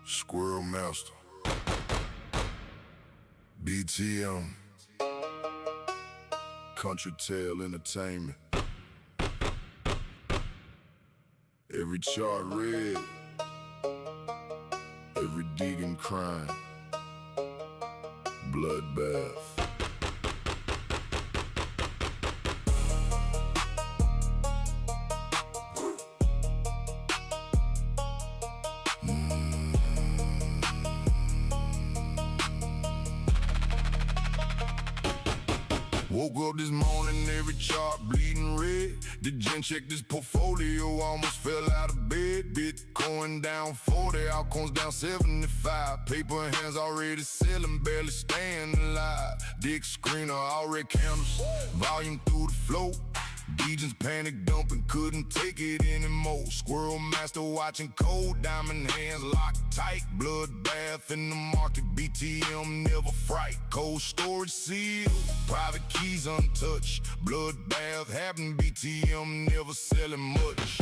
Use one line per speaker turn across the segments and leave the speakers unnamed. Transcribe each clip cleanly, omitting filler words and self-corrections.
Squirrel Master, BTM, Country Tale Entertainment. Every chart red, every digging crime, bloodbath. Woke up this morning, every chart bleeding red. The gen checked this portfolio, almost fell out of bed. Bitcoin down 40, altcoins down 75. Paper hands already selling, barely staying alive. Dick screener, all red candles, volume through the flow. Degens panic dumping, couldn't take it anymore. Squirrel Master watching cold, diamond hands locked tight. Bloodbath in the market, BTM never fright. Cold storage sealed, private keys untouched. Bloodbath happened, BTM never selling much.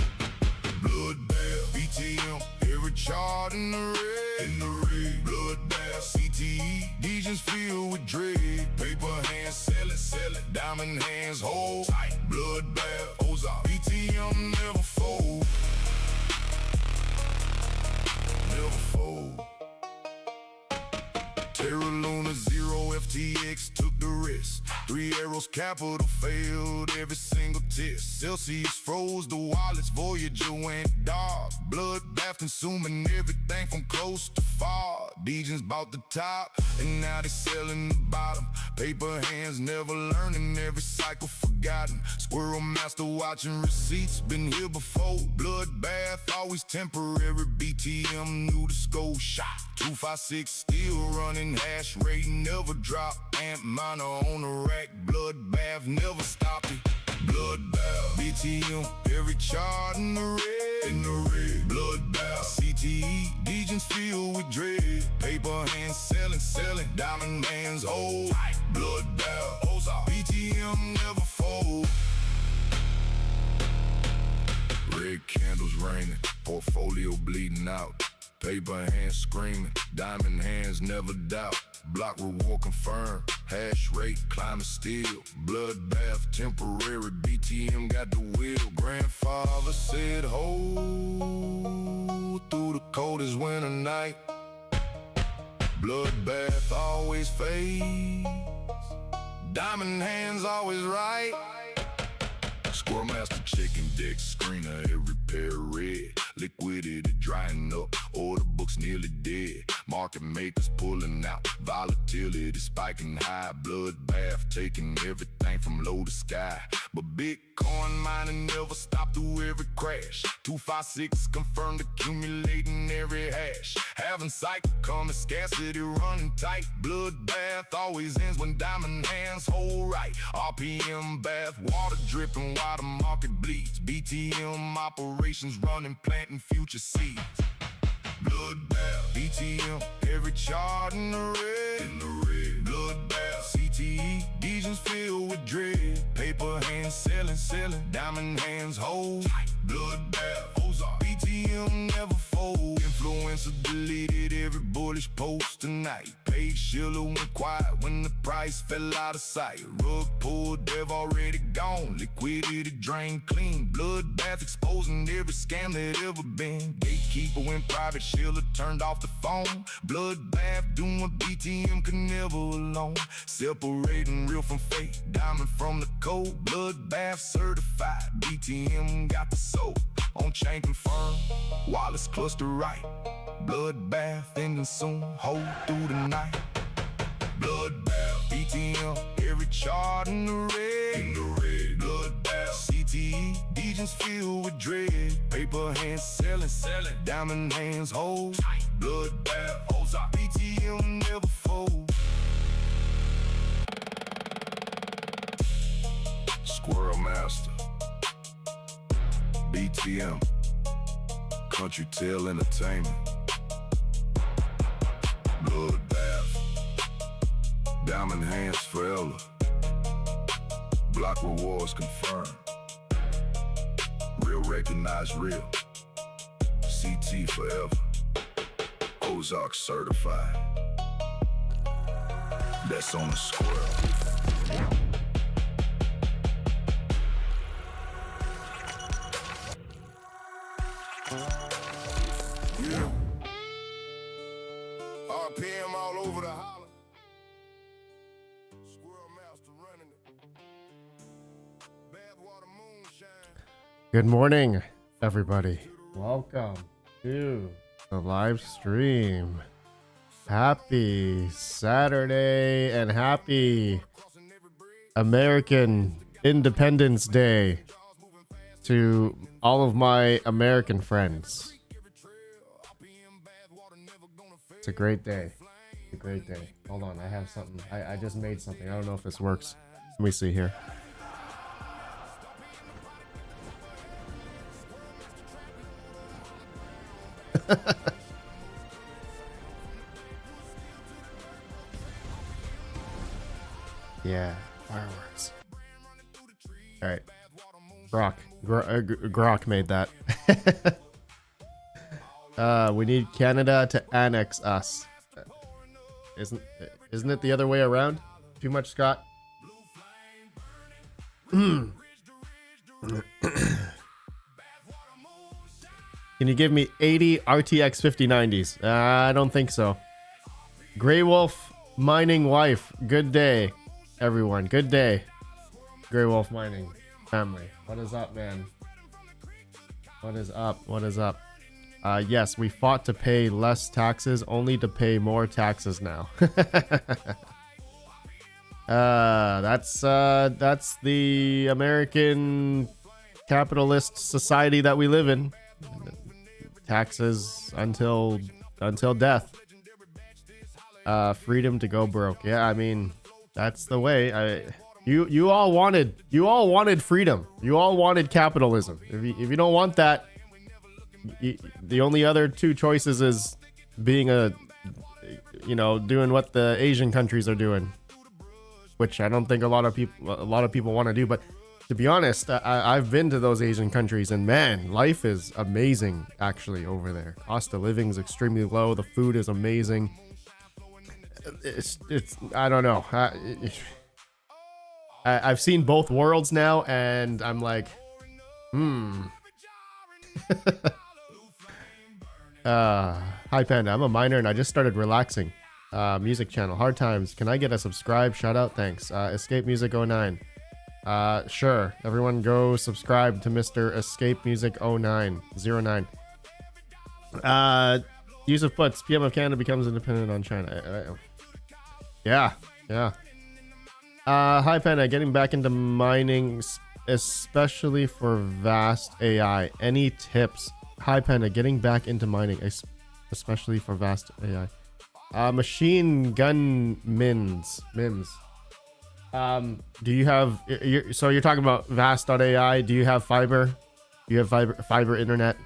Bloodbath, BTM, every chart in the red, Bloodbath, CTE, Degens filled with dread. Paper hands selling, diamond hands hold tight. Bloodbath, Ozark, BTM never fold. Never fold. Terra Luna 0 FTX took the risk. 3 arrows capital failed every single test. Celsius froze the wallets, Voyager went dark. Bloodbath consuming everything from close to far. Degens bought the top and now they selling the bottom. Paper hands never learning, every cycle forgotten. Squirrel Master watching receipts, been here before. Bloodbath always temporary, BTM knew the score shot. 256 still running, hash rate never drop. Amp miner on the rack, Bloodbath never stopped it. Bloodbath, BTM, every chart in the red, Bloodbath, CTE, Degens filled with dread. Paper hands selling, diamond hands hold tight. Bloodbath, Ozark, BTM never fold. Red candles raining, portfolio bleeding out. Paper hands screaming, diamond hands never doubt. Block reward confirmed, hash rate climbing still. Bloodbath temporary, BTM got the wheel. Grandfather said hold through the coldest winter night. Bloodbath always fades, diamond hands always right. Squirrel Master checking deck screener, every pair red. Liquidity drying up, order books nearly dead. Market makers pulling out, volatility spiking high. Bloodbath taking everything from low to sky. But Bitcoin mining never stopped through every crash. 256 confirmed accumulating every hash. Having cycle coming, scarcity running tight. Bloodbath always ends when diamond hands hold right. RPM bath, water dripping while the market bleeds. BTM operations running, planting future seeds. Bloodbath, BTM, every chart in the red, Bloodbath, CTE, Degens filled with dread. Paper hands selling, diamond hands hold tight. Bloodbath, Ozark, BTM never fold. Influencer deleted every bullish post tonight. Page Schiller went quiet when the price fell out of sight. Rug pulled, dev already gone. Liquidity drained clean. Bloodbath exposing every scam that ever been. Gatekeeper went private, Schiller turned off the phone. Bloodbath doing what BTM could never alone. Separating real from fake, diamond from the cold. Bloodbath certified, BTM got the soul. On-chain confirmed, wallets cluster right. Bloodbath ending soon, hold through the night. Bloodbath, BTM, every chart in the red, Bloodbath, CTE, Degens filled with dread. Paper hands selling, diamond hands hold tight. Bloodbath, Ozark, BTM never fold. Squirrel Master, BTM, Country Tale Entertainment. Bloodbath, diamond hands forever. Block rewards confirmed. Real recognize real. CT forever. Ozark certified. That's on a squirrel. Yeah. RPM all over the holler. Squirrel master running it. Badwater moonshine.
Good morning, everybody. Welcome to the live stream. Happy Saturday and happy American Independence Day to all of my American friends. It's a great day. It's a great day. Hold on, I have something. I just made something. I don't know if this works. Let me see here. Yeah, fireworks. All right, Grok made that. We need Canada to annex us. Isn't it the other way around? Too much, Scott? Can you give me 80 RTX 5090s? I don't think so. Grey Wolf Mining Wife. Good day, everyone. Good day. Grey Wolf Mining family. What is up, man? What is up? What is up? Yes, we fought to pay less taxes, only to pay more taxes now. That's the American capitalist society that we live in. Taxes until death. Freedom to go broke. Yeah, I mean, that's the way. You all wanted freedom. You all wanted capitalism. If you don't want that, the only other two choices is being doing what the Asian countries are doing, which I don't think a lot of people want to do. But to be honest, I've been to those Asian countries, and man, life is amazing actually over there. Cost of living is extremely low. The food is amazing. It's I don't know. I've seen both worlds now, and I'm like, Hi Panda, I'm a miner and I just started relaxing. Music channel, Hard Times. Can I get a subscribe? Shout out, thanks. Escape Music 09. Sure. Everyone go subscribe to Mr. Escape Music 09. Yusuf Puts, PM of Canada becomes independent on China. Yeah. Hi Panda, getting back into mining, especially for vast AI. Any tips? Hi Panda, getting back into mining, especially for vast AI. Machine gun mims. Do you have? So you're talking about vast.ai? Do you have fiber? Do you have fiber internet?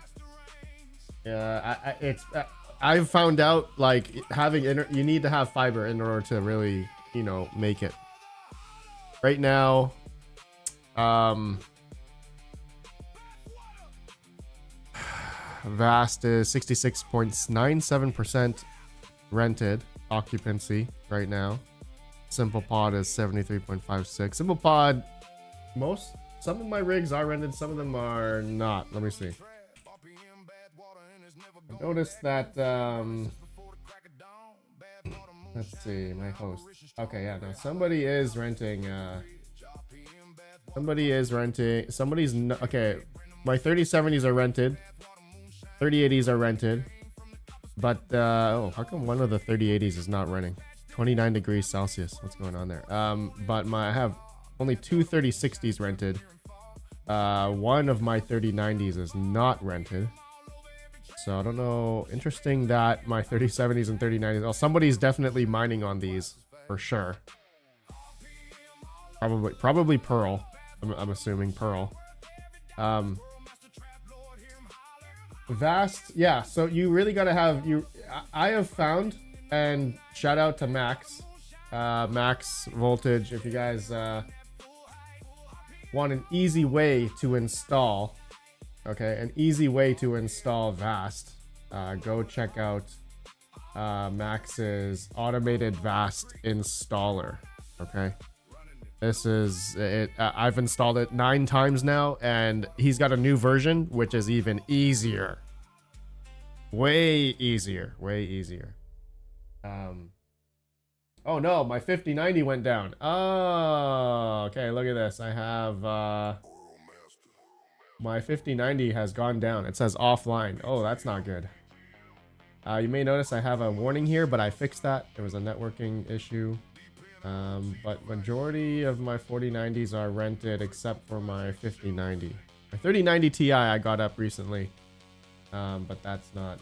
I've found out like having you need to have fiber in order to really make it. Right now, Vast is 66.97% rented occupancy right now. Simple Pod is 73.56. Simple Pod, some of my rigs are rented, some of them are not. Let me see. I noticed that let's see, my host. Okay, yeah, no, somebody is renting okay, my 3070s are rented. 3080s are rented, but how come one of the 3080s is not running? 29 degrees Celsius. What's going on there? But I have only two 3060s rented. One of my 3090s is not rented. So I don't know. Interesting that my 3070s and 3090s. Well, somebody's definitely mining on these for sure. Probably Pearl. I'm assuming Pearl. Vast, yeah. So you really gotta have I have found, and shout out to Max Voltage. If you guys want an easy way to install, an easy way to install Vast, go check out Max's automated vast installer. Okay, this is it. I've installed it 9 times now, and he's got a new version which is even easier. Way easier. Oh no, my 5090 went down. Oh, okay, look at this. I have my 5090 has gone down. It says offline. Oh, that's not good. You may notice I have a warning here, but I fixed that. There was a networking issue. But majority of my 4090s are rented except for my 5090. My 3090 Ti I got up recently. But that's not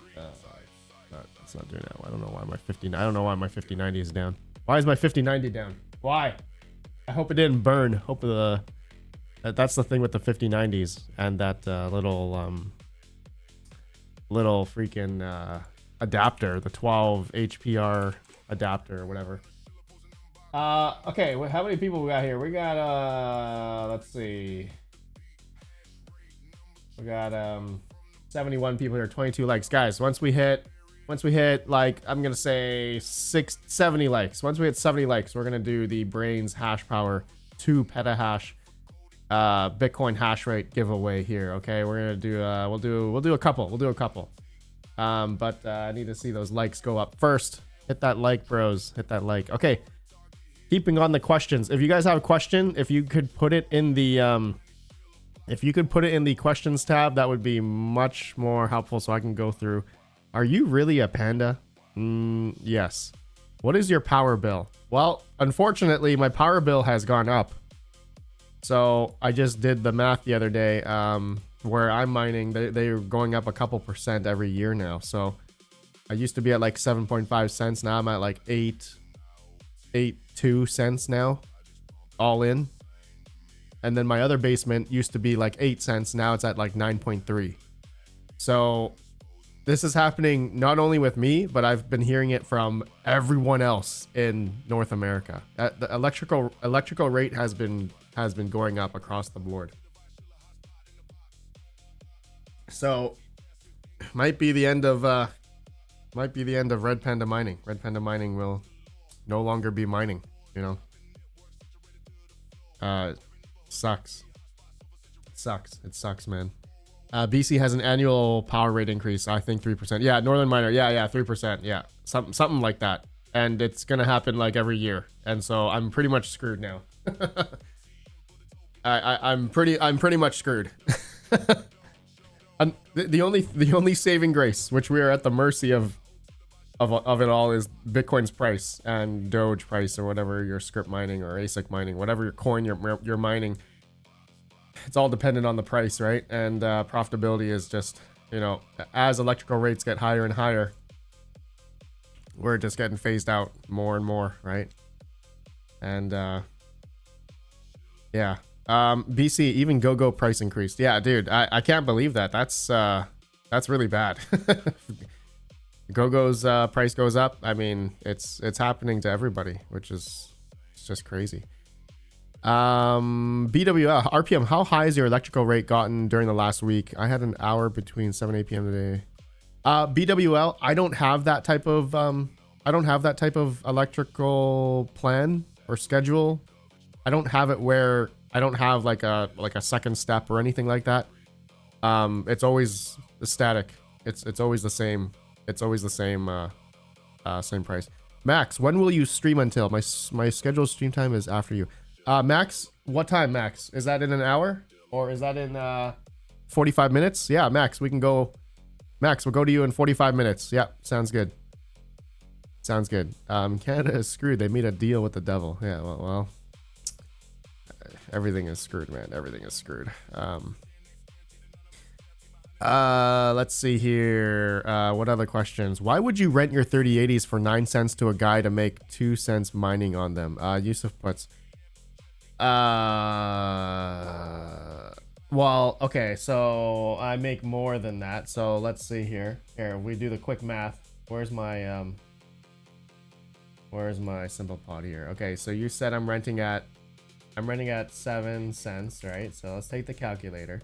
it's not doing that. I don't know why my 5090 is down. Why is my 5090 down? Why? I hope it didn't burn. Hope that's the thing with the 5090s and that little freaking adapter, the 12 HPR adapter or whatever. Okay, how many people we got here? We got let's see. We got 71 people here, 22 likes. Guys, once we hit like, I'm gonna say 70 likes. Once we hit 70 likes, we're gonna do the Brains hash power 2 petahash Bitcoin hash rate giveaway here. Okay, we're gonna do we'll do a couple. But I need to see those likes go up first. Hit that like, bros. Hit that like. Okay, keeping on the questions. If you guys have a question, if you could put it in the questions tab, that would be much more helpful so I can go through. Are you really a panda? Yes. What is your power bill? Well, unfortunately, my power bill has gone up. So I just did the math the other day. Where I'm mining, they're going up a couple percent every year now. So I used to be at like 7.5 cents. Now I'm at like 8.2 cents now, all in. And then my other basement used to be like 8 cents. Now it's at like 9.3. So this is happening not only with me, but I've been hearing it from everyone else in North America. The electrical rate has been going up across the board. So might be the end of RedPandaMining. RedPandaMining will no longer be mining, you know. Sucks. It sucks, man. BC has an annual power rate increase, I think 3%. Yeah, Northern Miner. Yeah, 3%. Yeah, something like that. And it's gonna happen like every year. And so I'm pretty much screwed now. I'm pretty much screwed. The only saving grace, which we are at the mercy of it all, is Bitcoin's price and Doge price, or whatever you're script mining or ASIC mining, whatever your coin you're mining. It's all dependent on the price, right? And profitability is just, you know, as electrical rates get higher and higher, we're just getting phased out more and more, right? And yeah. BC, even GoGo price increased. Yeah, dude, I can't believe that. That's really bad. GoGo's price goes up. I mean, it's happening to everybody, which is just crazy. BWL RPM, how high has your electrical rate gotten during the last week? I had an hour between 7 and 8 p.m. today. BWL, I don't have that type of electrical plan or schedule. I don't have it where I don't have like a second step or anything like that. It's always static. It's always the same. It's always the same same price. Max, when will you stream until? My scheduled stream time is after you. Max, what time, Max? Is that in an hour or is that in 45 minutes? Yeah, Max, we can go. Max, we'll go to you in 45 minutes. Yeah, sounds good. Sounds good. Canada is screwed. They made a deal with the devil. Yeah, well, everything is screwed, man. Everything is screwed. Let's see here. What other questions? Why would you rent your 3080s for 9 cents to a guy to make 2 cents mining on them? Yusuf puts. Well, okay, so I make more than that. So let's see here. Here, we do the quick math. Where's my simple pot here? Okay, so you said I'm renting at 7 cents, right? So let's take the calculator.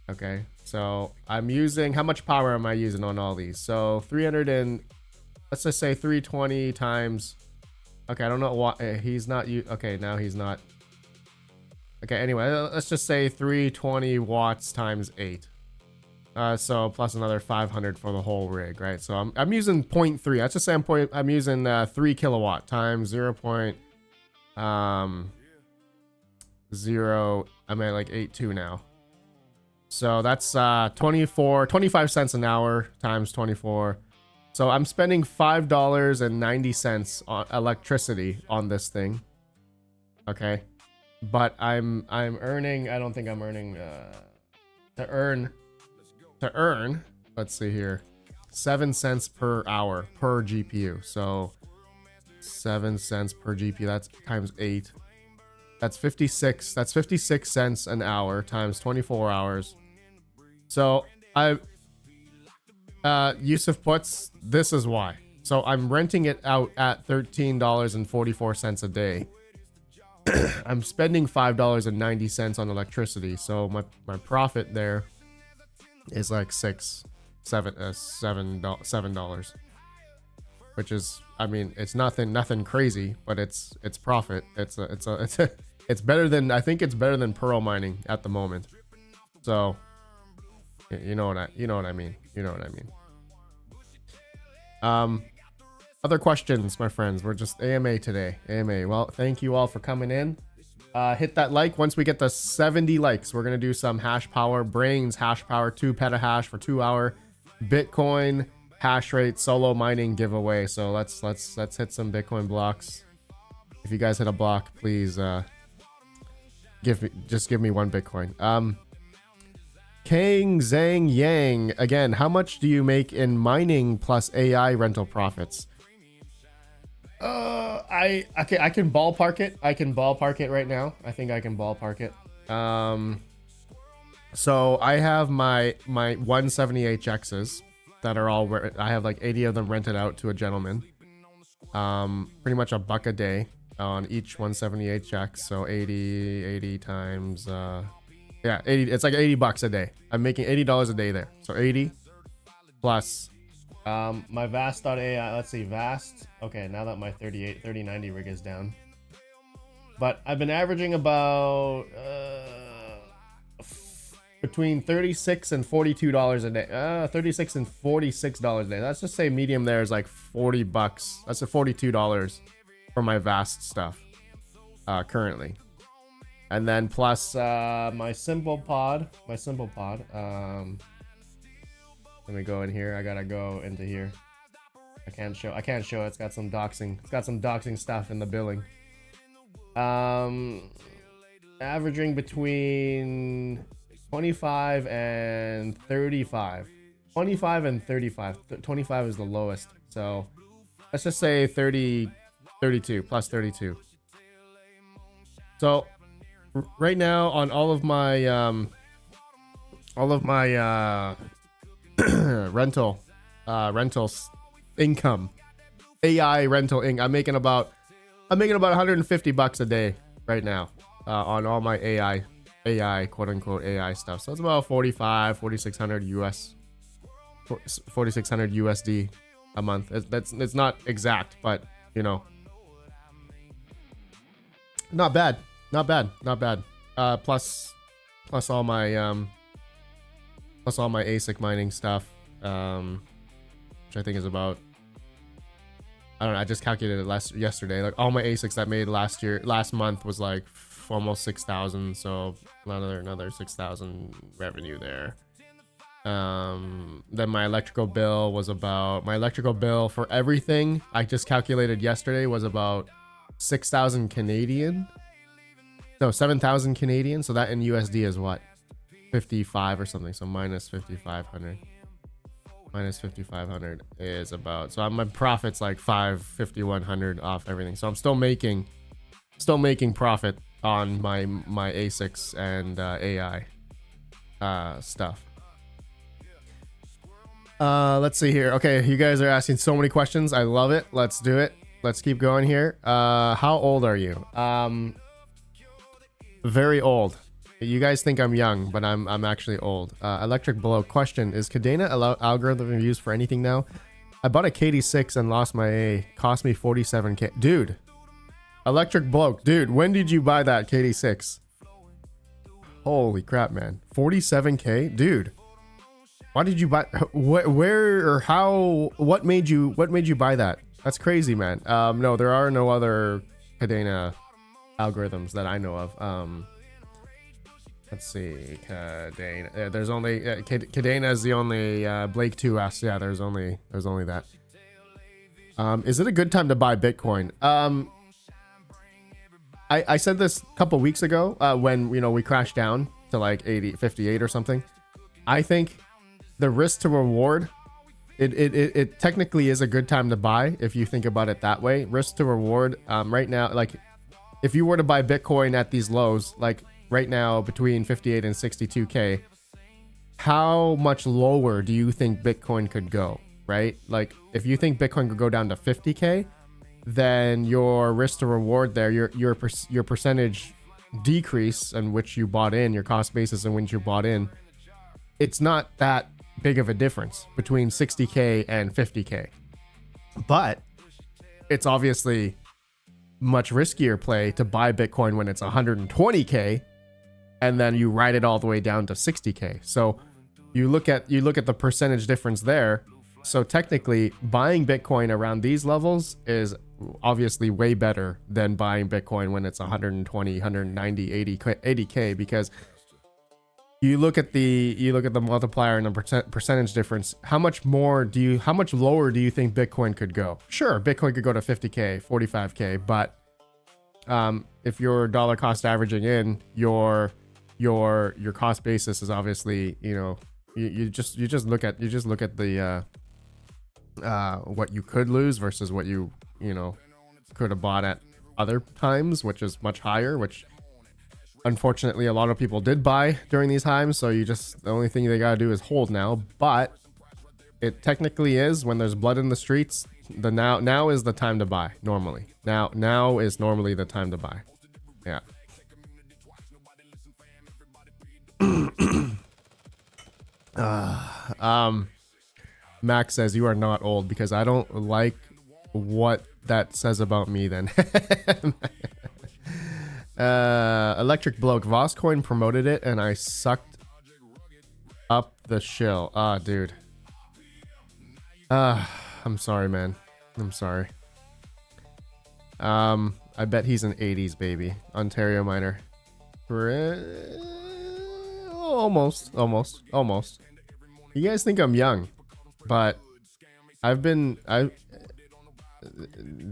Okay, so I'm using, how much power am I using on all these? So 300 and let's just say 320 times. Okay, I don't know why he's not. Okay, now he's not. Okay, anyway, let's just say 320 watts times 8. So plus another 500 for the whole rig, right? So I'm using 0.3. Let's just say I'm using 3 kilowatt times 0. I'm at like 82 now. So that's 25 cents an hour times 24. So I'm spending $5.90 on electricity on this thing. Okay. But I'm earning, I don't think I'm earning to earn, let's see here, 7 cents per hour per GPU. So 7 cents per GPU, that's times 8. That's 56. That's 56 cents an hour times 24 hours. So Yusuf puts, this is why. So I'm renting it out at $13.44 a day. I'm spending $5.90 on electricity. So my profit there is like $7, which is, I mean, it's nothing crazy, but it's profit. It's better than, I think it's better than Pearl mining at the moment. So you know what I mean. Other questions, my friends. We're just AMA today. AMA. Well, thank you all for coming in. Hit that like. Once we get to 70 likes, we're gonna do some hash power brains, hash power 2 petahash for 2 hour Bitcoin hash rate solo mining giveaway. So let's hit some Bitcoin blocks. If you guys hit a block, please give me 1 Bitcoin. Kang Zhang Yang again. How much do you make in mining plus AI rental profits? I can ballpark it. I can ballpark it right now. I think I can ballpark it. So I have my 170HXs that are all, I have like 80 of them rented out to a gentleman. Pretty much $1 a day on each 170HX. So 80 times, yeah, 80. It's like $80 a day. I'm making $80 a day there. So 80 plus my Vast.ai. Let's see, Vast. Okay, now that my 3090 rig is down, but I've been averaging about between $36 and $42 a day. $36 and $46 a day. Let's just say medium there is like $40. That's a $42 for my Vast stuff currently. And then plus my simple pod. Let me go in here. I gotta go into here. I can't show it. It's got some doxing. It's got some doxing stuff in the billing. Averaging between 25 and 35. 25 and 35. 25 is the lowest. So let's just say 32 plus 32. So right now on all of my rentals income, AI rental I'm making about $150 a day right now on all my AI quote unquote AI stuff. So it's about 4,600 USD a month. It's not exact, but you know, not bad. Plus all my ASIC mining stuff, which I think is about, I don't know, I just calculated it yesterday. Like all my ASICs that made last month was like almost 6,000. So another 6,000 revenue there. Then my electrical bill for everything I just calculated yesterday was about 6,000 Canadian. No, 7,000 Canadian. So that in USD is what? 55 or something. So minus 5,500 is about, so my profit's like 5,100 off everything. So I'm still making profit on my ASICs and AI stuff. Let's see here. Okay, you guys are asking so many questions. I love it. Let's do it. Let's keep going here. How old are you? Very old. You guys think I'm young, but I'm actually old. Electric Below question: is Cadena allow algorithm reviews for anything now? I bought a KD6 and lost my A. Cost me 47k. Dude. Electric bloke. Dude, when did you buy that KD6? Holy crap, man. 47k? Dude. Why did you buy... Where or how... What made you buy that? That's crazy, man. No, there are no other Cadena algorithms that I know of. Let's see. Cadena. There's only... Cadena is the only... Blake 2S. Yeah, there's only that. Is it a good time to buy Bitcoin? I said this a couple weeks ago when, we crashed down to like 58 or something. I think the risk to reward, it technically is a good time to buy if you think about it that way. Risk to reward right now, like if you were to buy Bitcoin at these lows, like right now between 58 and 62k, how much lower do you think Bitcoin could go, right? Like if you think Bitcoin could go down to 50k, then your risk to reward there, your percentage decrease in which you bought in, your cost basis in which you bought in, it's not that big of a difference between 60k and 50k. But it's obviously much riskier play to buy Bitcoin when it's 120k and then you ride it all the way down to 60k. So you look at the percentage difference there. So technically buying Bitcoin around these levels is obviously way better than buying Bitcoin when it's 120, 190, 80k, because you look at the multiplier and the percentage difference. How much lower do you think Bitcoin could go? Sure, Bitcoin could go to 50k, 45k, but if you're dollar cost averaging in, your cost basis is obviously, you just look at the what you could lose versus what you could have bought at other times, which is much higher, which unfortunately a lot of people did buy during these times. So the only thing they gotta do is hold now. But it technically is, when there's blood in the streets, now is the time to buy. Normally now is normally the time to buy. Yeah. Max says you are not old because I don't like what that says about me then. Electric bloke, Voscoin promoted it and I sucked up the shill. Dude. I'm sorry, man. I'm sorry. I bet he's an 80s baby. Ontario miner. Almost. You guys think I'm young, but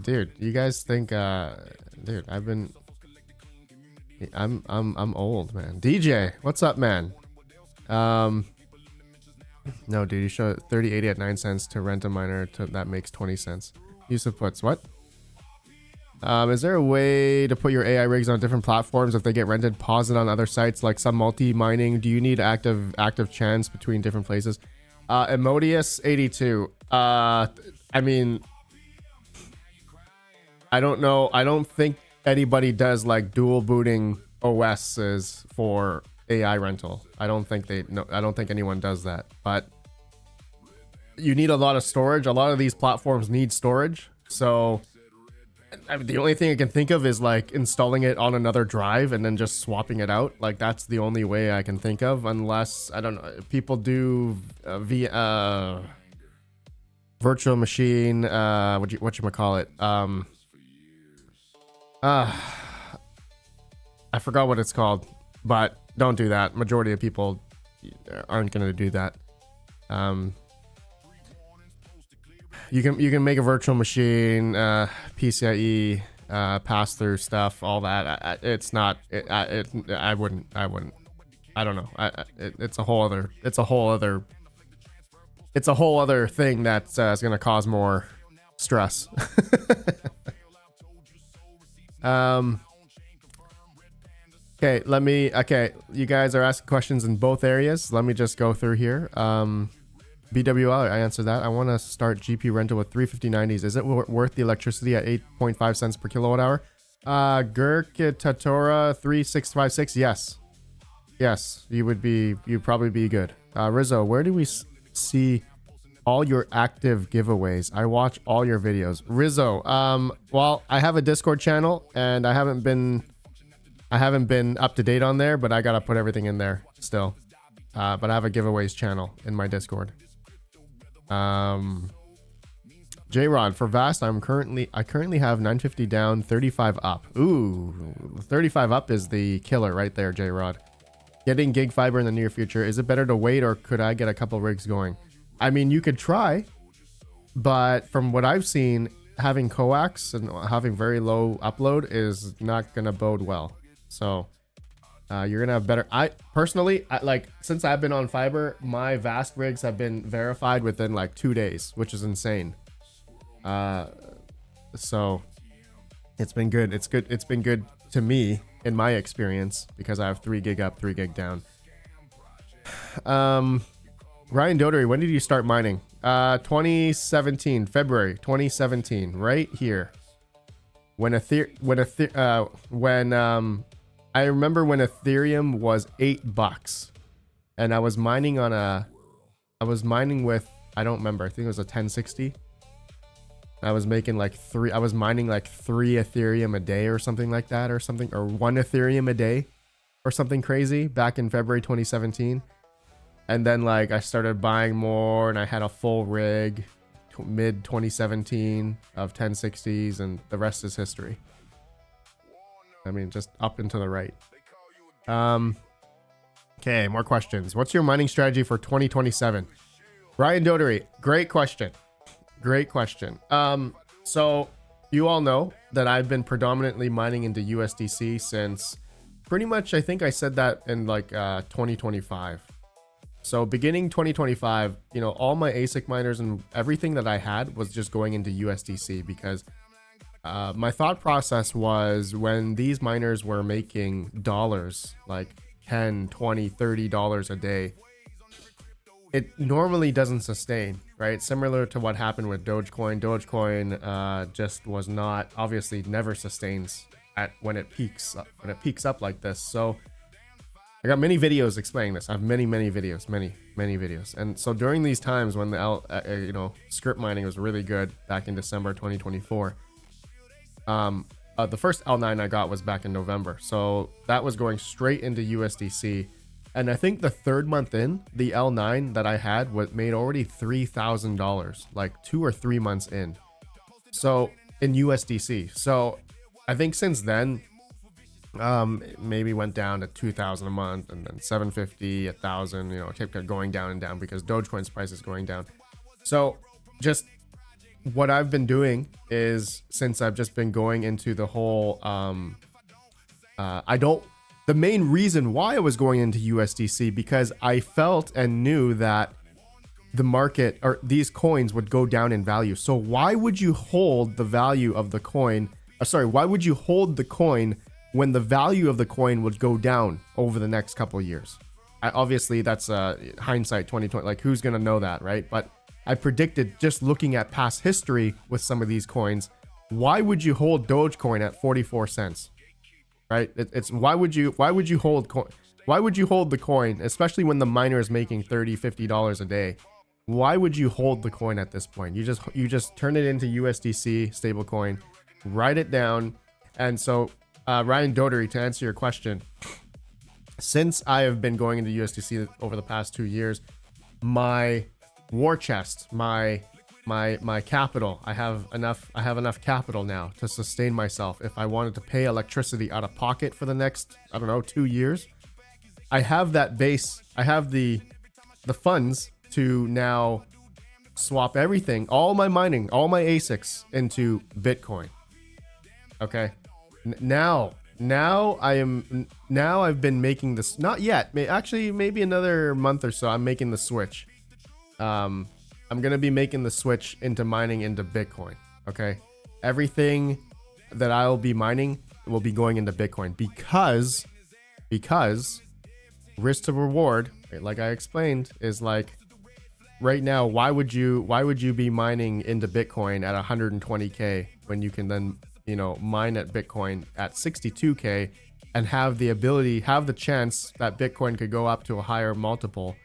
dude, you guys think, dude, I'm old, man. DJ, what's up, man? No, dude, you show 3080 at 9 cents to rent a miner that makes 20 cents. Yusuf puts what? Is there a way to put your AI rigs on different platforms if they get rented? Pause it on other sites like some multi-mining. Do you need active chance between different places? Emodius82. I mean, I don't know. I don't think anybody does like dual booting OSs for AI rental. I don't think anyone does that. But you need a lot of storage. A lot of these platforms need storage. So the only thing I can think of is like installing it on another drive and then just swapping it out. Like that's the only way I can think of, unless, I don't know, people do via virtual machine, whatchamacallit, I forgot what it's called, but don't do that. Majority of people aren't going to do that. You can make a virtual machine, PCIe, pass through stuff, all that. I wouldn't. I don't know. It's a whole other thing that's is gonna cause more stress. Okay, you guys are asking questions in both areas. Let me just go through here. BWL, I answered that. I want to start GP rental with 35090s. Is it worth the electricity at 8.5 cents per kilowatt hour? Gurk Tatora 3656. Yes, you'd probably be good. Rizzo, where do we see all your active giveaways. I watch all your videos. Rizzo, well, I have a Discord channel and I haven't been up to date on there, but I gotta put everything in there still. But I have a giveaways channel in my Discord. J-Rod, for Vast, I currently have 950 down, 35 up. Ooh, 35 up is the killer right there, J-Rod. Getting gig fiber in the near future. Is it better to wait or could I get a couple rigs going? I mean, you could try, but from what I've seen, having coax and having very low upload is not gonna bode well. So you're gonna have better. I personally, like, since I've been on fiber, my Vast rigs have been verified within like 2 days, which is insane. So it's been good. It's good. It's been good to me in my experience because I have 3 gig up, 3 gig down. Ryan Dodery, when did you start mining? 2017, February 2017, right here. When I remember when Ethereum was $8 and I was mining with, I don't remember, I think it was a 1060. I was making like I was mining like 3 Ethereum a day or something like that, or 1 Ethereum a day or something crazy back in February 2017. And then like I started buying more and I had a full rig mid 2017 of 1060s and the rest is history. I mean, just up and to the right. Okay, more questions. What's your mining strategy for 2027? Ryan Dodery, great question. Great question. So you all know that I've been predominantly mining into USDC since pretty much, I think I said that in like 2025. So beginning 2025, you know, all my ASIC miners and everything that I had was just going into USDC because my thought process was when these miners were making dollars, like 10, 20, $30 a day, it normally doesn't sustain, right? Similar to what happened with Dogecoin. Dogecoin just was not, obviously never sustains at when it peaks up like this. So I got many videos explaining this. I have many videos. And so during these times when the script mining was really good back in December 2024, the first L9 I got was back in November. So that was going straight into USDC. And I think the 3rd month in, the L9 that I had made already $3,000, like 2 or 3 months in. So in USDC. So I think since then, maybe went down to 2,000 a month and then 750, 1,000, you know, it kept going down and down because Dogecoin's price is going down. So just what I've been doing is, since I've just been going into the whole, the main reason why I was going into USDC because I felt and knew that the market or these coins would go down in value. So why would you hold the value of the coin? Why would you hold the coin when the value of the coin would go down over the next couple of years? Obviously, that's hindsight 2020. Like, who's gonna know that, right? But I predicted, just looking at past history with some of these coins, why would you hold Dogecoin at 44 cents? Right? It's why would you hold the coin, especially when the miner is making $30, $50 a day? Why would you hold the coin at this point? You just turn it into USDC stablecoin, write it down. And so Ryan Dodery, to answer your question, since I have been going into USDC over the past 2 years, my war chest, my capital, I have enough capital now to sustain myself if I wanted to pay electricity out of pocket for the next, I don't know, 2 years. I have that base, I have the funds to now swap everything, all my mining, all my ASICs into Bitcoin. Okay. Now I've been making this, not yet, actually maybe another month or so, I'm making the switch. I'm going to be making the switch into mining into Bitcoin. Okay. Everything that I'll be mining will be going into Bitcoin because risk to reward, like I explained, is like right now, why would you be mining into Bitcoin at 120K when you can then, you know, mine at Bitcoin at 62K and have the chance that Bitcoin could go up to a higher multiple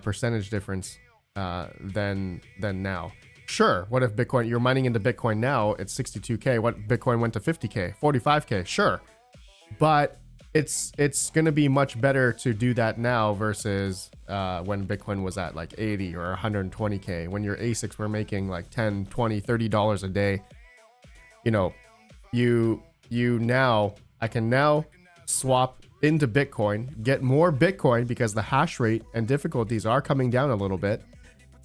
percentage difference than now. Sure, what if Bitcoin, you're mining into Bitcoin now, it's 62K. What Bitcoin went to 50K, 45K? Sure. But it's going to be much better to do that now versus when Bitcoin was at like 80 or 120K, when your ASICs were making like 10, 20, $30 a day. You know, I can now swap into Bitcoin, get more Bitcoin because the hash rate and difficulties are coming down a little bit.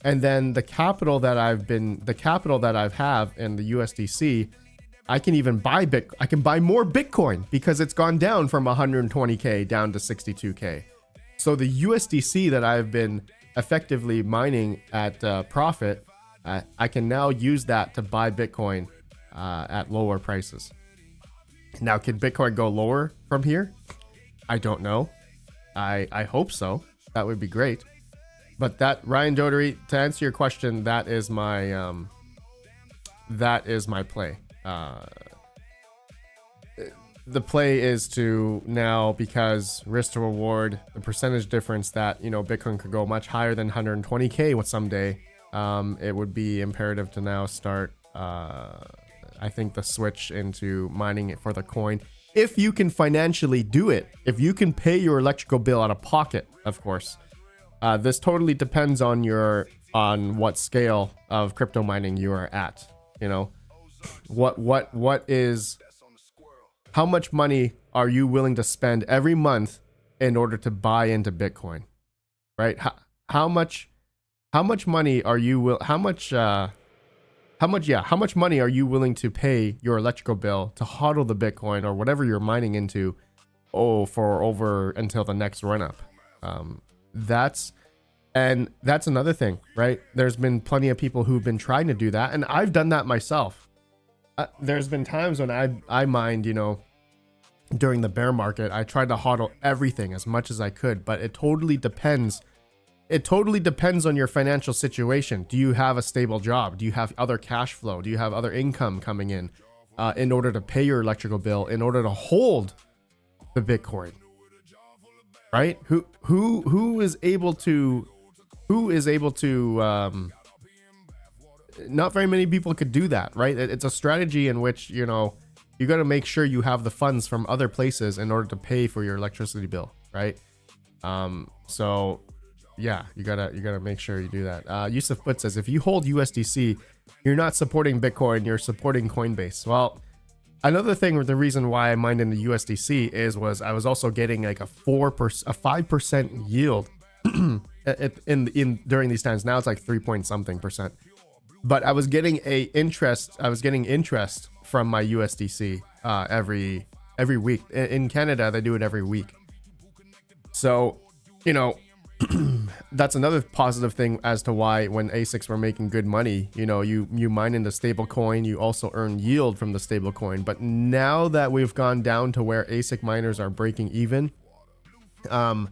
And then the capital that I have in the USDC, I can even buy I can buy more Bitcoin because it's gone down from 120K down to 62K. So the USDC that I've been effectively mining at profit, I can now use that to buy Bitcoin at lower prices. Now, can Bitcoin go lower from here? I don't know. I hope so. That would be great. But that, Ryan Dodery, to answer your question, that is my play. The play is to now, because risk to reward, the percentage difference that, you know, Bitcoin could go much higher than 120K with someday. It would be imperative to now start, I think, the switch into mining it for the coin. If you can financially do it, if you can pay your electrical bill out of pocket, of course. This totally depends on what scale of crypto mining you are at. You know, how much money are you willing to spend every month in order to buy into Bitcoin, right? How much money are you how much money are you willing to pay your electrical bill to hodl the Bitcoin or whatever you're mining into, for over until the next run up? That's another thing, right? There's been plenty of people who've been trying to do that, and I've done that myself. There's been times when I mined, you know, during the bear market, I tried to hodl everything as much as I could, but it totally depends. It totally depends on your financial situation. Do you have a stable job? Do you have other cash flow? Do you have other income coming in order to pay your electrical bill, in order to hold the Bitcoin? Right? Who is able to not very many people could do that, right? It's a strategy in which, you know, you got to make sure you have the funds from other places in order to pay for your electricity bill, right? So yeah, you gotta make sure you do that. Yusuf Put says, if you hold USDC, you're not supporting Bitcoin, you're supporting Coinbase. Well, another thing, the reason why I mined in the USDC was I was also getting like a 5% yield during these times. Now it's like 3 point something percent. But I was getting interest from my USDC every week. In Canada, they do it every week. So, you know, that's another positive thing as to why when ASICs were making good money, you know, you mine into stable coin, you also earn yield from the stable coin. But now that we've gone down to where ASIC miners are breaking even, I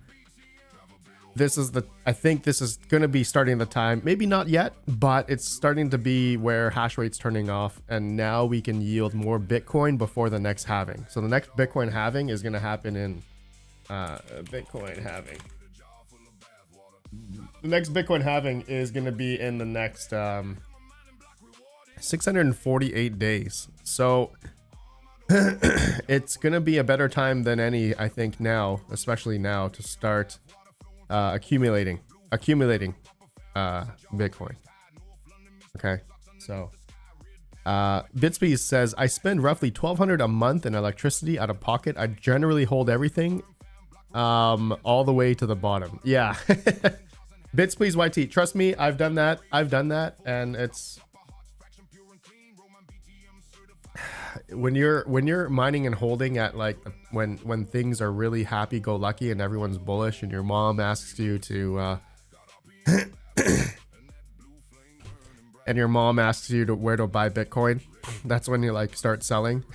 think this is going to be starting the time, maybe not yet, but it's starting to be where hash rate's turning off, and now we can yield more Bitcoin before the next halving. So the next Bitcoin halving is going to happen in Bitcoin halving. The next Bitcoin halving is going to be in the next 648 days. So it's going to be a better time than any, I think, now, especially now, to start accumulating Bitcoin. Okay, so Bitsby says, I spend roughly $1,200 a month in electricity out of pocket. I generally hold everything all the way to the bottom. Yeah. Bits please YT, trust me, I've done that, and it's when you're mining and holding at like when things are really happy-go-lucky and everyone's bullish, and your mom asks you to and your mom asks you to where to buy Bitcoin, that's when you like start selling,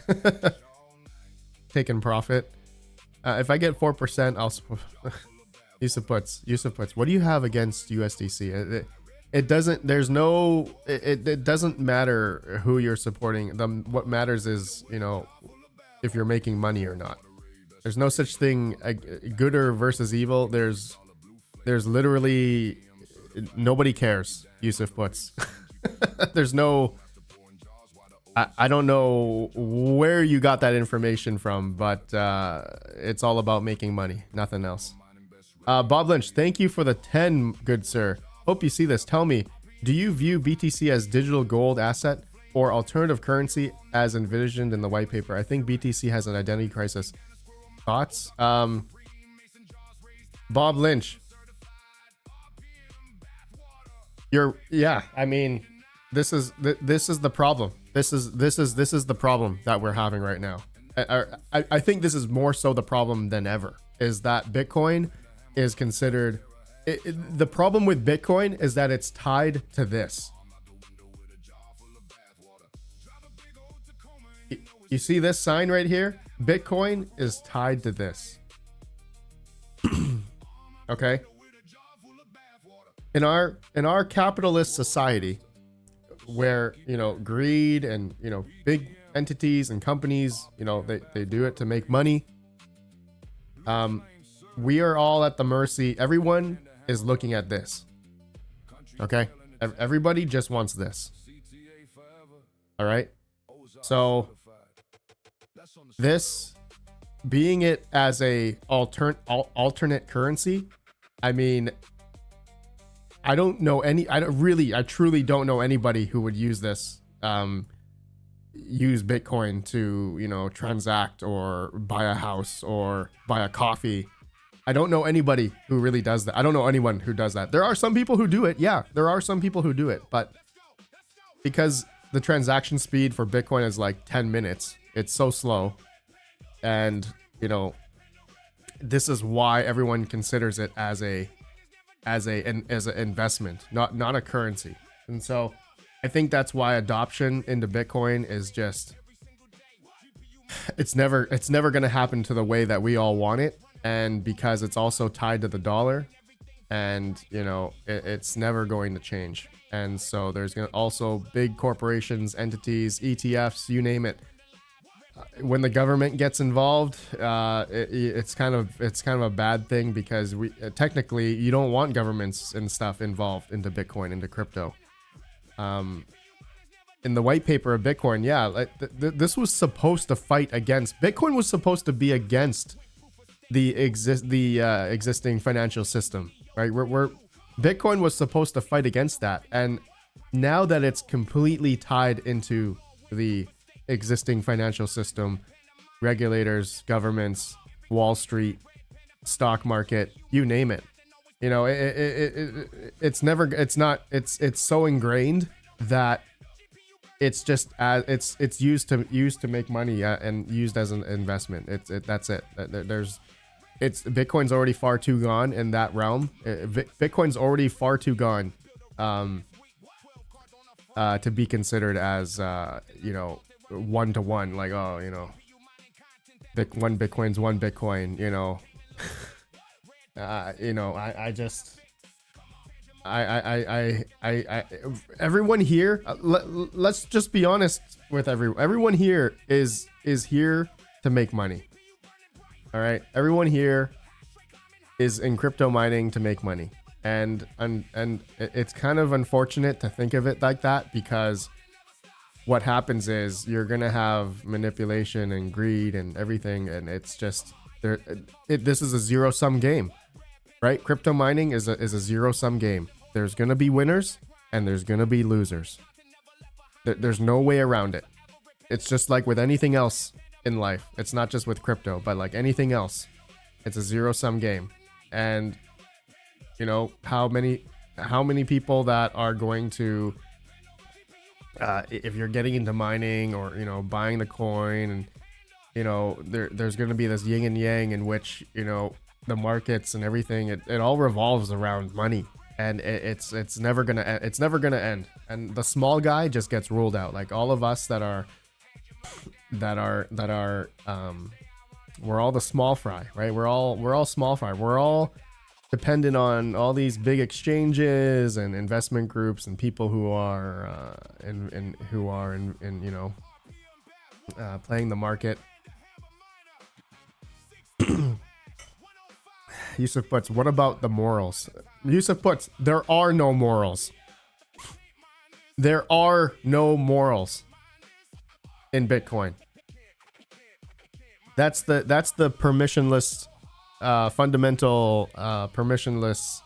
taking profit. If I get 4%, I'll Yusuf puts, what do you have against USDC? It doesn't, there's no, it doesn't matter who you're supporting. What matters is, you know, if you're making money or not. There's no such thing, good or versus evil. There's literally, nobody cares. Yusuf puts. There's no. I don't know where you got that information from, but it's all about making money, nothing else. Bob Lynch, thank you for the 10, good sir. Hope you see this. Tell me, do you view BTC as digital gold asset or alternative currency as envisioned in the white paper? I think BTC has an identity crisis. Thoughts? Bob Lynch. I mean, this is the problem. This is the problem that we're having right now. I think this is more so the problem than ever, is that Bitcoin is considered the problem with Bitcoin is that it's tied to this. You see this sign right here? Bitcoin is tied to this. Okay? In our capitalist society, where, you know, greed and, you know, big entities and companies, you know, they do it to make money. We are all at the mercy. Everyone is looking at this. Okay? Everybody just wants this. All right? So this being it as a alternate currency, I mean, I truly don't know anybody who would use this, use Bitcoin to, you know, transact or buy a house or buy a coffee. I don't know anybody who really does that. I don't know anyone who does that. There are some people who do it. Yeah, there are some people who do it, but because the transaction speed for Bitcoin is like 10 minutes, it's so slow. And, you know, this is why everyone considers it as an investment, not a currency. And so I think that's why adoption into Bitcoin is just, it's never going to happen to the way that we all want it. And because it's also tied to the dollar, and, you know, it's never going to change. And so there's going to also big corporations, entities, ETFs, you name it. When the government gets involved, it's kind of a bad thing, because technically you don't want governments and stuff involved into Bitcoin, into crypto. In the white paper of Bitcoin, yeah, this was supposed to fight against. Bitcoin was supposed to be against the existing financial system, right? Bitcoin was supposed to fight against that, and now that it's completely tied into the existing financial system, regulators, governments, Wall Street, stock market, you name it, you know, it's so ingrained that it's just it's used to make money, and used as an investment. That's it. Bitcoin's already far too gone in that realm. Bitcoin's already far too gone to be considered as you know, one-to-one, like, oh, you know, one Bitcoin's one Bitcoin, you know. You know, everyone here, let's just be honest with everyone here is here to make money. All right, everyone here is in crypto mining to make money, and it's kind of unfortunate to think of it like that, because what happens is you're gonna have manipulation and greed and everything, and it's just this is a zero-sum game, right? Crypto mining is a zero-sum game. There's gonna be winners and there's gonna be losers. There's no way around it. It's just like with anything else in life. It's not just with crypto, but like anything else, it's a zero-sum game. And, you know, how many people that are going to, if you're getting into mining or, you know, buying the coin, and, you know, there's going to be this yin and yang in which, you know, the markets and everything, it all revolves around money, and it's never gonna end. And the small guy just gets ruled out. Like all of us that are we're all the small fry, right? We're all small fry. We're all dependent on all these big exchanges and investment groups and people who are in you know, playing the market. Yusuf puts, what about the morals? Yusuf puts, there are no morals. There are no morals in Bitcoin. That's the permissionless, fundamental, permissionless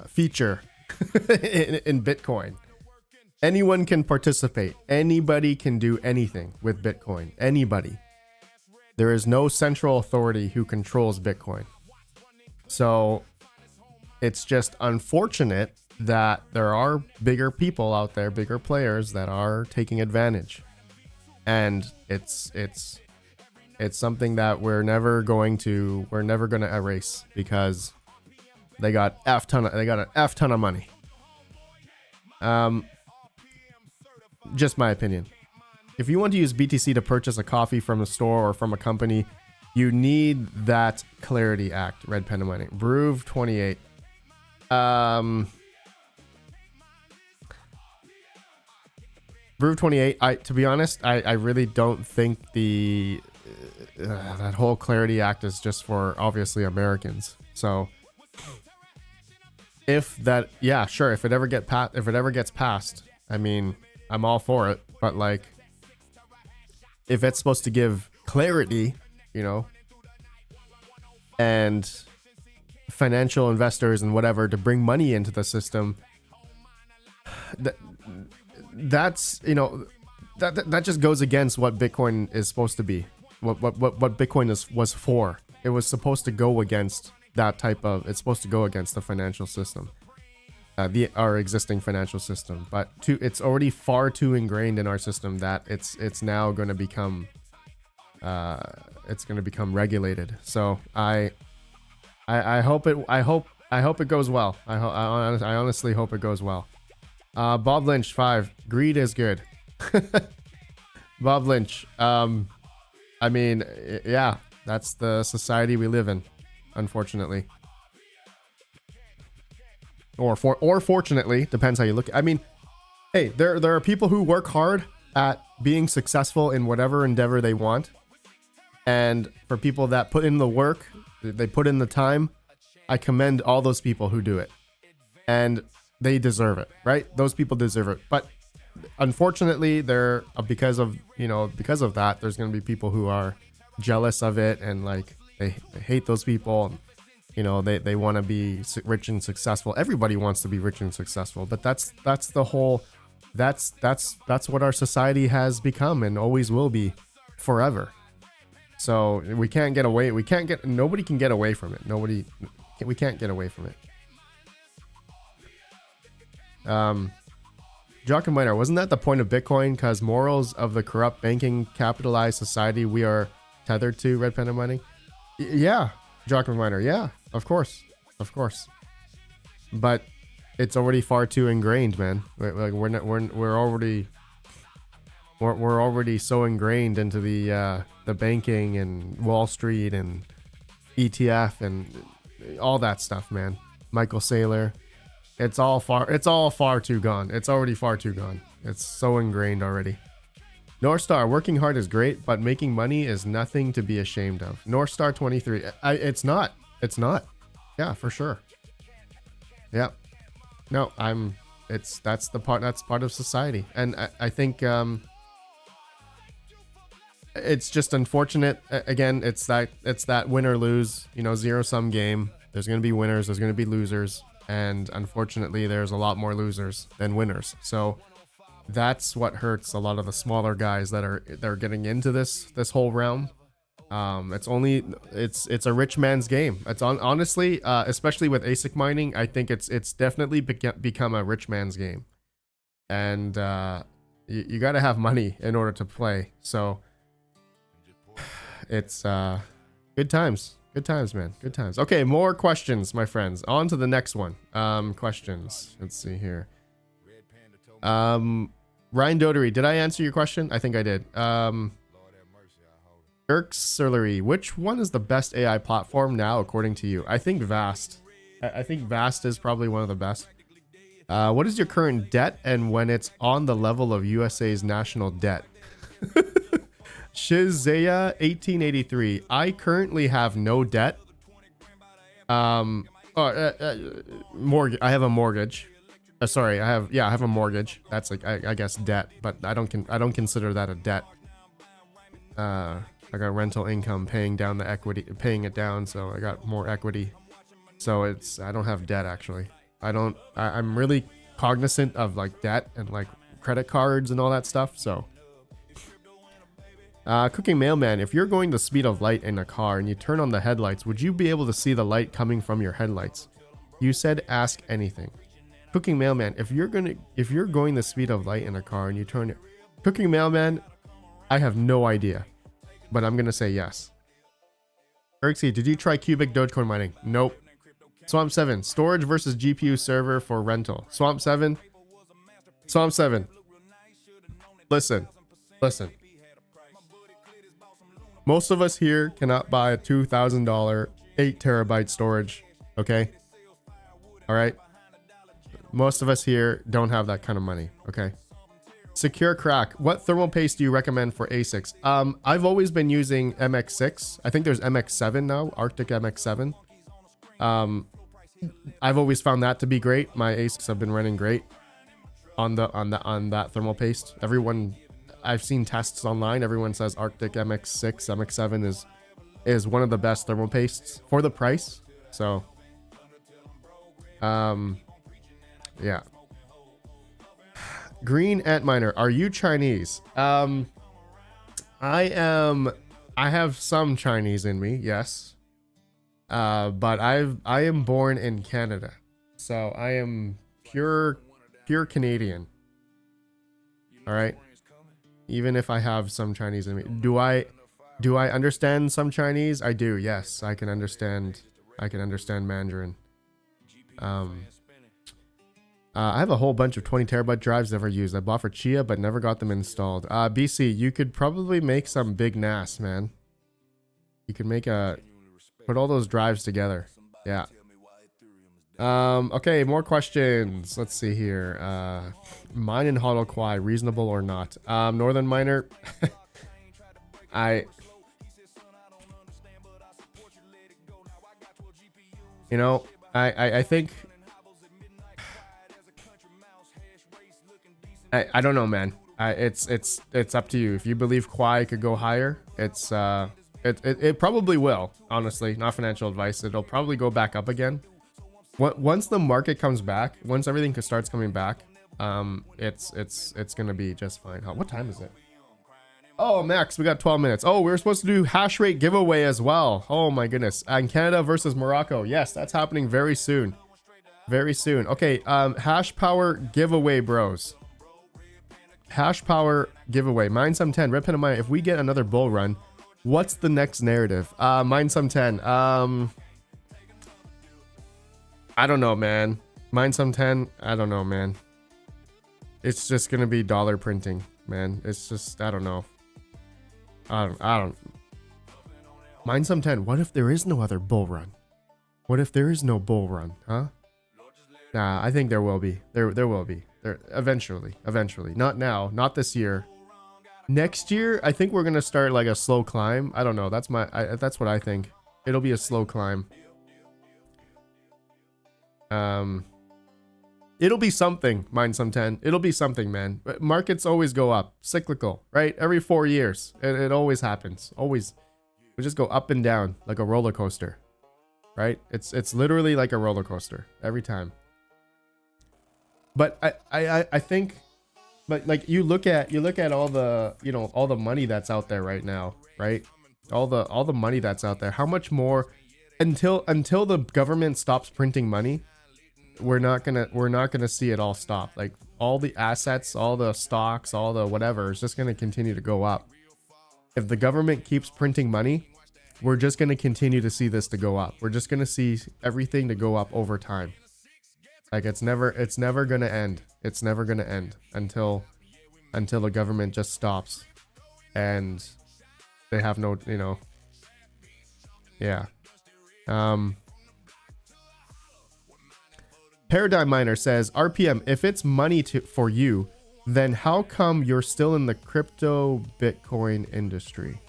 feature in Bitcoin. Anyone can participate. Anybody can do anything with Bitcoin. Anybody. There is no central authority who controls Bitcoin. So it's just unfortunate that there are bigger people out there, bigger players that are taking advantage. And it's something that we're never going to erase, because they got an F ton of money. Just my opinion. If you want to use BTC to purchase a coffee from a store or from a company, you need that Clarity Act. RedPandaMining. Broove 28. Broove 28. To be honest, I really don't think that whole Clarity Act is just for obviously Americans. So if that, yeah, sure. If it ever gets passed, I mean, I'm all for it. But like, if it's supposed to give clarity, you know, and financial investors and whatever to bring money into the system, that's, you know, that just goes against what Bitcoin is supposed to be. What Bitcoin was for. It was supposed to go against that type of. It's supposed to go against the financial system, our existing financial system. But it's already far too ingrained in our system that it's now going to become regulated. So I hope it goes well. I honestly hope it goes well. Bob Lynch 5. Greed is good. Bob Lynch. I mean, yeah, that's the society we live in, unfortunately. Or fortunately, depends how you look. I mean, hey, there are people who work hard at being successful in whatever endeavor they want. And for people that put in the work, they put in the time, I commend all those people who do it. And they deserve it, right? Those people deserve it. But unfortunately, because of that, there's going to be people who are jealous of it, and like they hate those people. And, you know, they want to be rich and successful. Everybody wants to be rich and successful, but that's what our society has become and always will be forever. So we can't get away. Nobody can get away from it. We can't get away from it. Jock and Miner, wasn't that the point of Bitcoin? Because morals of the corrupt banking capitalized society we are tethered to. RedPandaMining. Yeah, Jock and Miner. Yeah, of course. But it's already far too ingrained, man. We're already so ingrained into the banking and Wall Street and ETF and all that stuff, man. Michael Saylor. It's all far too gone. It's already far too gone. It's so ingrained already. North Star, working hard is great, but making money is nothing to be ashamed of. North Star 23. It's not. Yeah, for sure. Yeah. No, that's part of society. And I think it's just unfortunate. Again, it's that win or lose, you know, zero-sum game. There's going to be winners, there's going to be losers. And unfortunately, there's a lot more losers than winners. So that's what hurts a lot of the smaller guys that are getting into this whole realm. It's a rich man's game. It's honestly, especially with ASIC mining, I think it's definitely become a rich man's game. And you got to have money in order to play. So it's good times. Good times, man. Good times. Okay, more questions, my friends. On to the next one. Questions. Let's see here. Ryan Dodery, did I answer your question? I think I did. Irkserlery, which one is the best AI platform now, according to you? I think Vast. I think Vast is probably one of the best. What is your current debt and when it's on the level of USA's national debt? Shizaya 1883. I currently have no debt. Mortgage. I have a mortgage. Sorry, I have a mortgage. That's like I guess debt, but I don't consider that a debt. I got rental income paying down the equity, paying it down, so I got more equity. So I don't have debt actually. I'm really cognizant of like debt and like credit cards and all that stuff. So cooking mailman, if you're going the speed of light in a car and you turn on the headlights, would you be able to see the light coming from your headlights? You said ask anything. Cooking mailman, if you're going the speed of light in a car and you turn it, cooking mailman, I have no idea, but I'm gonna say yes. Erixie, did you try cubic Dogecoin mining? Nope. Swamp 7, storage versus GPU server for rental. Swamp 7. Listen. Most of us here cannot buy a $2,000 8 terabyte storage. Okay. All right. Most of us here don't have that kind of money. Okay. Secure crack. What thermal paste do you recommend for ASICs? I've always been using MX6. I think there's MX7 now, Arctic MX7. I've always found that to be great. My ASICs have been running great on that thermal paste. Everyone, I've seen tests online. Everyone says Arctic MX6, MX7 is one of the best thermal pastes for the price. So, yeah. Green Antminer, are you Chinese? I have some Chinese in me, yes. But I am born in Canada, so I am pure Canadian. All right. Even if I have some Chinese in me, do I understand some Chinese? I do. Yes, I can understand Mandarin. I have a whole bunch of 20 terabyte drives never used. I bought for Chia, but never got them installed. BC, you could probably make some big NAS, man. You could make put all those drives together. Yeah. Okay, more questions. Let's see here. Mine in HODL Quai, reasonable or not? Northern Miner. I think I don't know, man. It's up to you. If you believe Quai could go higher, it probably will. Honestly, not financial advice. It'll probably go back up again. Once the market comes back, once everything starts coming back, it's gonna be just fine. What time is it? Oh, Max, we got 12 minutes. Oh, we were supposed to do hash rate giveaway as well. Oh my goodness. And Canada versus Morocco. Yes, that's happening very soon. Very soon. Okay, hash power giveaway, bros. Hash power giveaway. Mine some 10. RedPandaMining. If we get another bull run, what's the next narrative? Mine some 10. I don't know, man. Mine some 10. I don't know, man. It's just gonna be dollar printing, man. It's just, I don't know. I don't. Mine some 10. What if there is no other bull run? What if there is no bull run, huh? Nah, I think there will be. There will be. There eventually. Not now. Not this year. Next year, I think we're gonna start like a slow climb. I don't know. That's what I think. It'll be a slow climb. It'll be something. Mine some 10. It'll be something, man. Markets always go up. Cyclical, right? Every 4 years. It always happens. Always. We just go up and down like a roller coaster, right? It's literally like a roller coaster every time. But I think, but like you look at all the, all the money that's out there right now, right? All the money that's out there. How much more until the government stops printing money? We're not gonna see it all stop. Like all the assets, all the stocks, all the whatever is just gonna continue to go up. If the government keeps printing money, we're just gonna continue to see this to go up. We're just gonna see everything to go up over time. Like it's never gonna end. It's never gonna end until the government just stops and they have no, yeah. Paradigm Miner says, RPM, if it's money for you, then how come you're still in the crypto Bitcoin industry?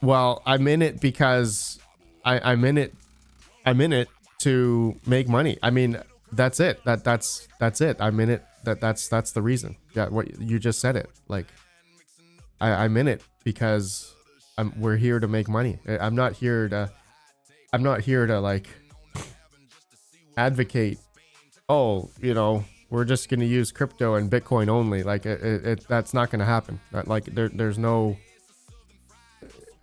Well, I'm in it because I'm in it. I'm in it to make money. I mean, that's it. That's it. I'm in it. That's the reason. Yeah, what you just said it. Like, I'm in it because we're here to make money. I'm not here to like advocate. Oh, you know, we're just gonna use crypto and Bitcoin only. Like, that's not gonna happen. Like, there's no.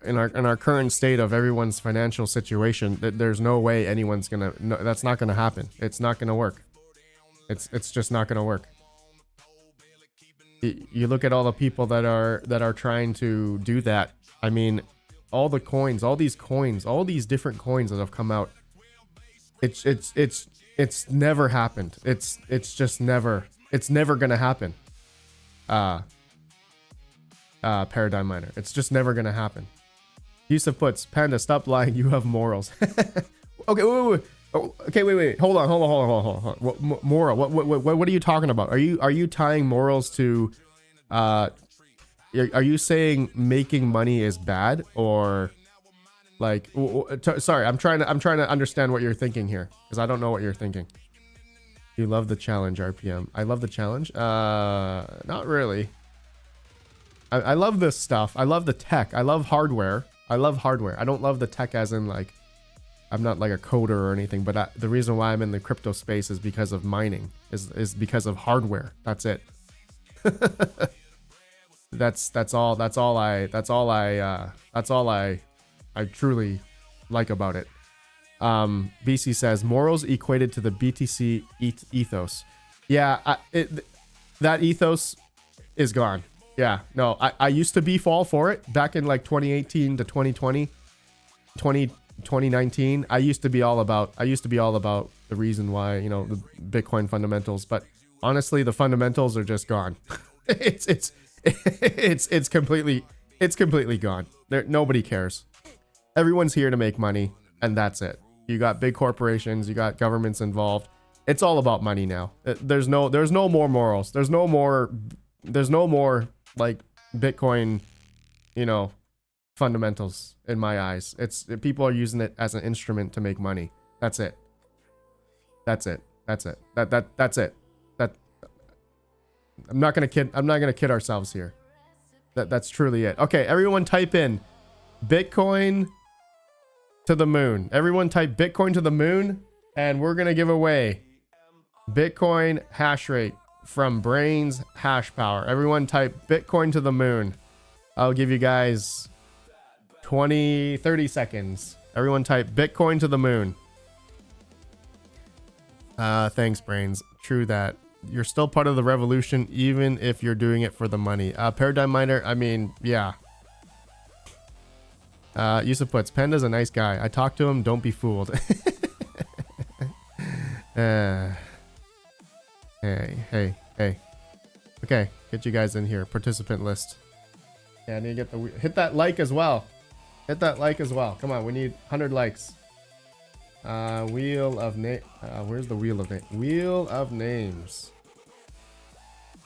In our current state of everyone's financial situation, there's no way anyone's gonna. No, that's not gonna happen. It's not gonna work. It's just not gonna work. You look at all the people that are trying to do that. I mean, all the coins, all these different coins that have come out. It's never happened. It's just never. It's never gonna happen. Paradigm Miner. It's just never gonna happen. Yusuf puts, Panda, stop lying. You have morals. Okay, wait. Oh, okay, wait. Hold on. What, moral? What are you talking about? Are you tying morals to? Are you saying making money is bad, or like? Sorry, I'm trying to understand what you're thinking here, because I don't know what you're thinking. You love the challenge, RPM. I love the challenge. Not really. I love this stuff. I love the tech. I love hardware. I don't love the tech as in like, I'm not like a coder or anything, but the reason why I'm in the crypto space is because of mining, is because of hardware. That's it. that's all I truly like about it. BC says morals equated to the BTC ethos. Yeah, that ethos is gone. Yeah, no, I used to be all for it back in like 2018 to 2020, 2019. I used to be all about the reason why, you know, the Bitcoin fundamentals, but honestly, the fundamentals are just gone. it's completely gone. Nobody cares. Everyone's here to make money, and that's it. You got big corporations, you got governments involved. It's all about money now. There's no more morals. There's no more like Bitcoin, you know, fundamentals in my eyes. People are using it as an instrument to make money. That's it. That's it. That's it. I'm not gonna kid ourselves here. That's truly it. Okay, everyone type in Bitcoin to the moon. Everyone type Bitcoin to the moon, and we're gonna give away Bitcoin hash rate from Brains Hash Power. Everyone type Bitcoin to the moon. I'll give you guys 30 seconds. Everyone type Bitcoin to the moon. Thanks, Brains. True that. You're still part of the revolution, even if you're doing it for the money. Paradigm Miner, I mean, yeah. Yusuf puts, Panda's a nice guy. I talked to him, don't be fooled. Hey. Okay, get you guys in here. Participant list. Yeah, I need to get hit that like as well. Hit that like as well. Come on, we need 100 likes. Wheel of name. Where's the wheel of name? Wheel of names.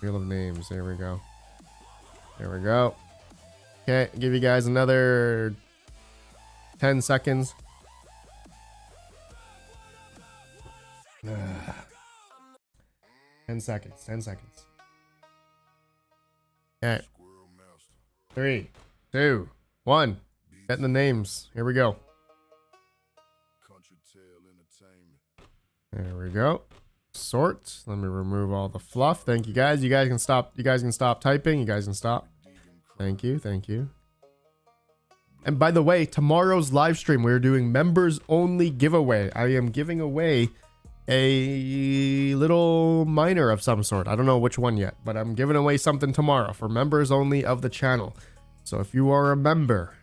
Wheel of names. There we go. Okay, give you guys another 10 seconds. 10 seconds. Okay. 3, 2, 1. Getting the names. Here we go. There we go. Sort. Let me remove all the fluff. Thank you guys. You guys can stop typing. You guys can stop. Thank you. And by the way, tomorrow's live stream, we're doing members only giveaway. I am giving away a little miner of some sort. I don't know which one yet, but I'm giving away something tomorrow for members only of the channel. So if you are a member,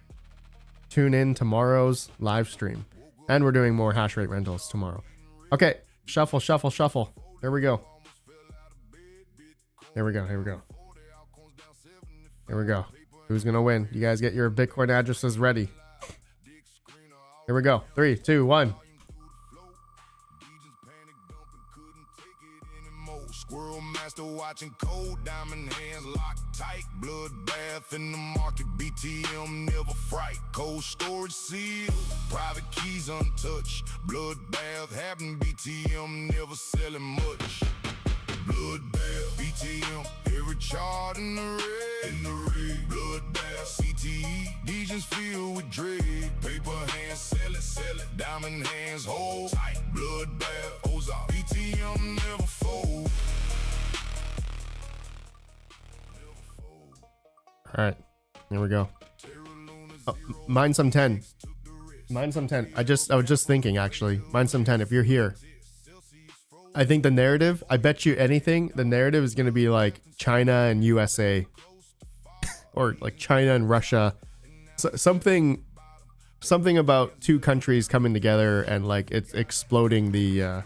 tune in tomorrow's live stream. And we're doing more hash rate rentals tomorrow. Okay, shuffle. There we go. Who's gonna win? You guys get your Bitcoin addresses ready. Here we go. 3, 2, 1.
Squirrel master watching cold diamond hands locked tight. Blood bath in the market, BTM never fright. Cold storage sealed, private keys untouched. Blood bath happen, BTM never selling much. Blood bath, BTM, every chart in the red. Blood bath, CTE, Degens filled with dread. Paper hands, sell it. Diamond hands, hold tight. Blood bath, Ozark, BTM never fold.
All right, here we go. Oh, mine some 10. Mine some 10. I was just thinking, actually. Mine some 10. If you're here, I think the narrative, I bet you anything, the narrative is going to be like China and USA. Or like China and Russia. So, something about two countries coming together and like it's exploding the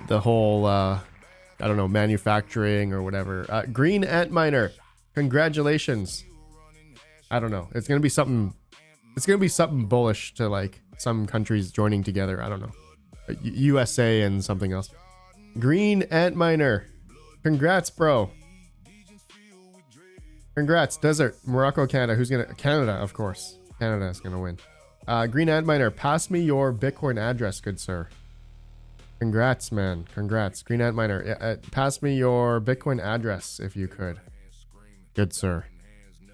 whole, I don't know, manufacturing or whatever. Green Ant Miner. Congratulations. I don't know. It's gonna be something bullish to like some countries joining together. I don't know. USA and something else. Green Ant Miner. Congrats, bro. Congrats. Desert. Morocco, Canada. Who's gonna? Canada, of course. Canada is gonna win. Green Ant Miner. Pass me your Bitcoin address, good sir. Congrats, man. Congrats. Green Ant Miner. Pass me your Bitcoin address if you could. Good sir.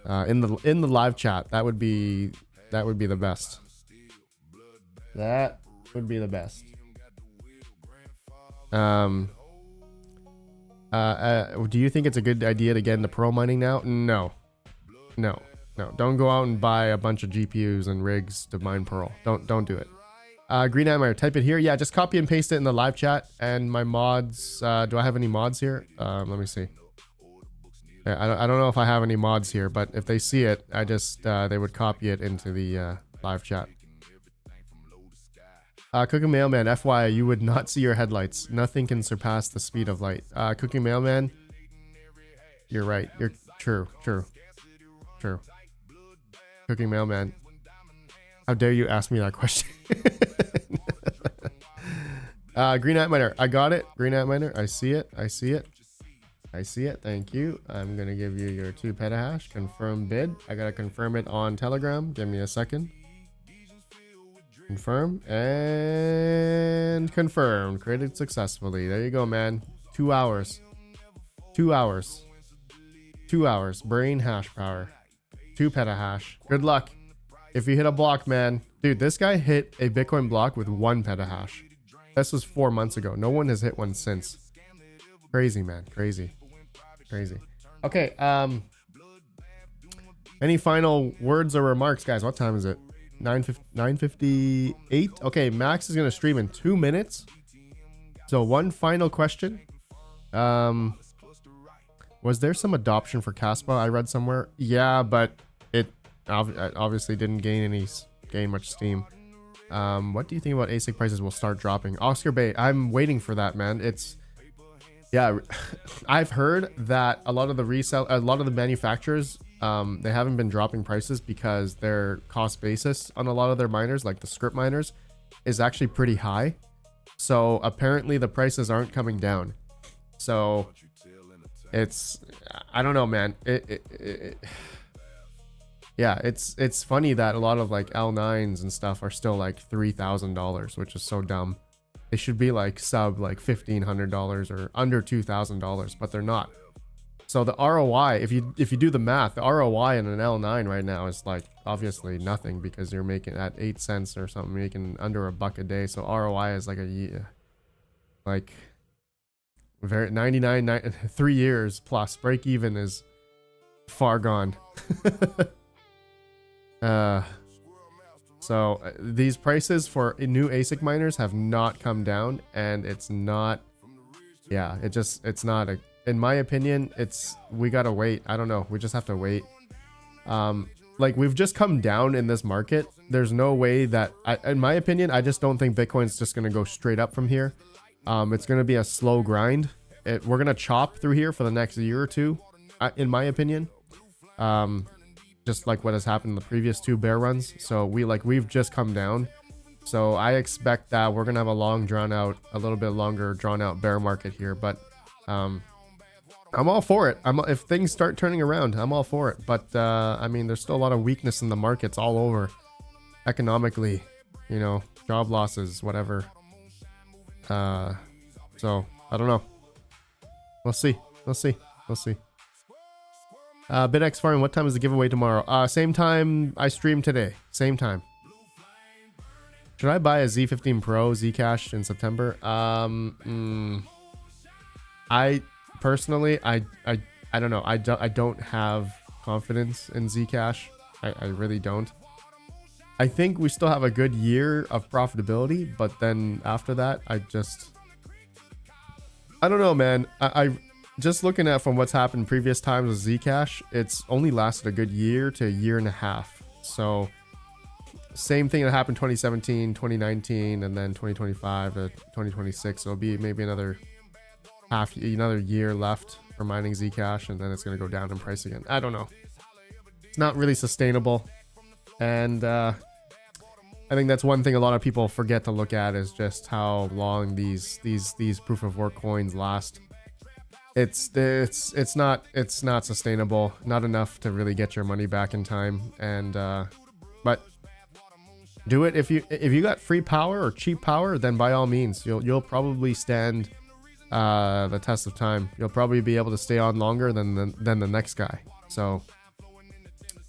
In the live chat, that would be the best. That would be the best. Do you think it's a good idea to get into pro mining now? No. Don't go out and buy a bunch of GPUs and rigs to mine Pearl. Don't do it. Green Hammer, type it here. Yeah, just copy and paste it in the live chat. And my mods, do I have any mods here? Let me see. I don't know if I have any mods here, but if they see it, I just they would copy it into the live chat. Cooking Mailman, FYI, you would not see your headlights. Nothing can surpass the speed of light. Cooking Mailman, you're right. You're true. Cooking Mailman, how dare you ask me that question? Green Ant Miner, I got it. Green Ant Miner, I see it. Thank you. I'm gonna give you your 2 petahash. Confirm bid. I gotta confirm it on Telegram. Give me a second. Confirm and confirmed. Created successfully. There you go, man. 2 hours. 2 hours. 2 hours. Brain hash power. 2 petahash. Good luck. If you hit a block, man. Dude, this guy hit a Bitcoin block with 1 petahash. This was 4 months ago. No one has hit one since. Crazy, man. Crazy. Okay. Any final words or remarks, guys? What time is it? 9:58. Okay, Max is gonna stream in 2 minutes. So one final question. Was there some adoption for Caspa? I read somewhere. Yeah, but it obviously didn't gain much steam. What do you think about ASIC prices will start dropping? Oscar Bay, I'm waiting for that, man. Yeah, I've heard that a lot of the manufacturers, they haven't been dropping prices because their cost basis on a lot of their miners, like the script miners, is actually pretty high. So apparently the prices aren't coming down. So I don't know, man. Yeah, it's funny that a lot of like L9s and stuff are still like $3,000, which is so dumb. They should be like sub like $1,500 or under $2,000, but they're not. So the ROI, if you do the math, the ROI in an L9 right now is like obviously nothing because you're making at 8 cents or something, making under $1 a day. So ROI is like very 3 years plus. Break even is far gone. So these prices for new ASIC miners have not come down, and it's not, yeah, it's not in my opinion, we gotta wait. I don't know. We just have to wait. Like we've just come down in this market. There's no way that, in my opinion, I just don't think Bitcoin's just gonna go straight up from here. It's gonna be a slow grind. We're gonna chop through here for the next year or two, in my opinion. just like what has happened in the previous 2 bear runs. So we've just come down. So I expect that we're gonna have a a little bit longer drawn out bear market here. But I'm all for it. If things start turning around, I'm all for it. But I mean, there's still a lot of weakness in the markets all over, economically, you know, job losses, whatever. So I don't know. We'll see. BitX Farming, what time is the giveaway tomorrow? Same time I stream today. Same time. Should I buy a Z15 Pro Zcash in September? I personally, I don't know. I don't have confidence in Zcash. I really don't. I think we still have a good year of profitability, but then after that, I don't know, man. I just looking at from what's happened previous times with Zcash, it's only lasted a good year to a year and a half. So same thing that happened 2017, 2019, and then 2025 to 2026. It'll be maybe another year left for mining Zcash, and then it's going to go down in price again. I don't know. It's not really sustainable. And I think that's one thing a lot of people forget to look at is just how long these proof of work coins last. It's not sustainable, not enough to really get your money back in time. And but do it if you got free power or cheap power, then by all means you'll probably stand the test of time. You'll probably be able to stay on longer than the next guy. So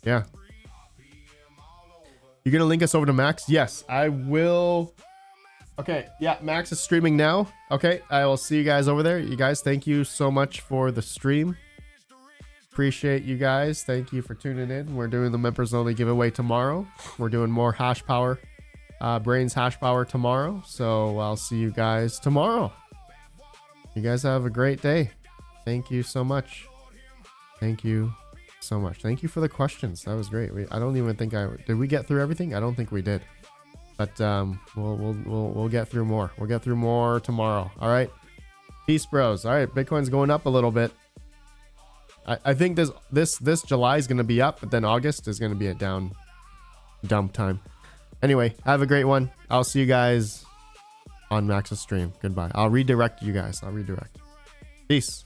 yeah. You're gonna link us over to Max? Yes, I will. Okay, yeah, Max is streaming now. Okay, I will see you guys over there. You guys, thank you so much for the stream. Appreciate you guys. Thank you for tuning in. We're doing the members only giveaway tomorrow. We're doing more hash power, brains hash power tomorrow. So I'll see you guys tomorrow. You guys have a great day. Thank you so much. Thank you so much. Thank you for the questions. That was great. I don't even think did we get through everything? I don't think we did. But we'll get through more. We'll get through more tomorrow. All right. Peace, bros. All right, Bitcoin's going up a little bit. I think this July is going to be up, but then August is going to be a dump time. Anyway, have a great one. I'll see you guys on Max's stream. Goodbye. I'll redirect you guys. Peace.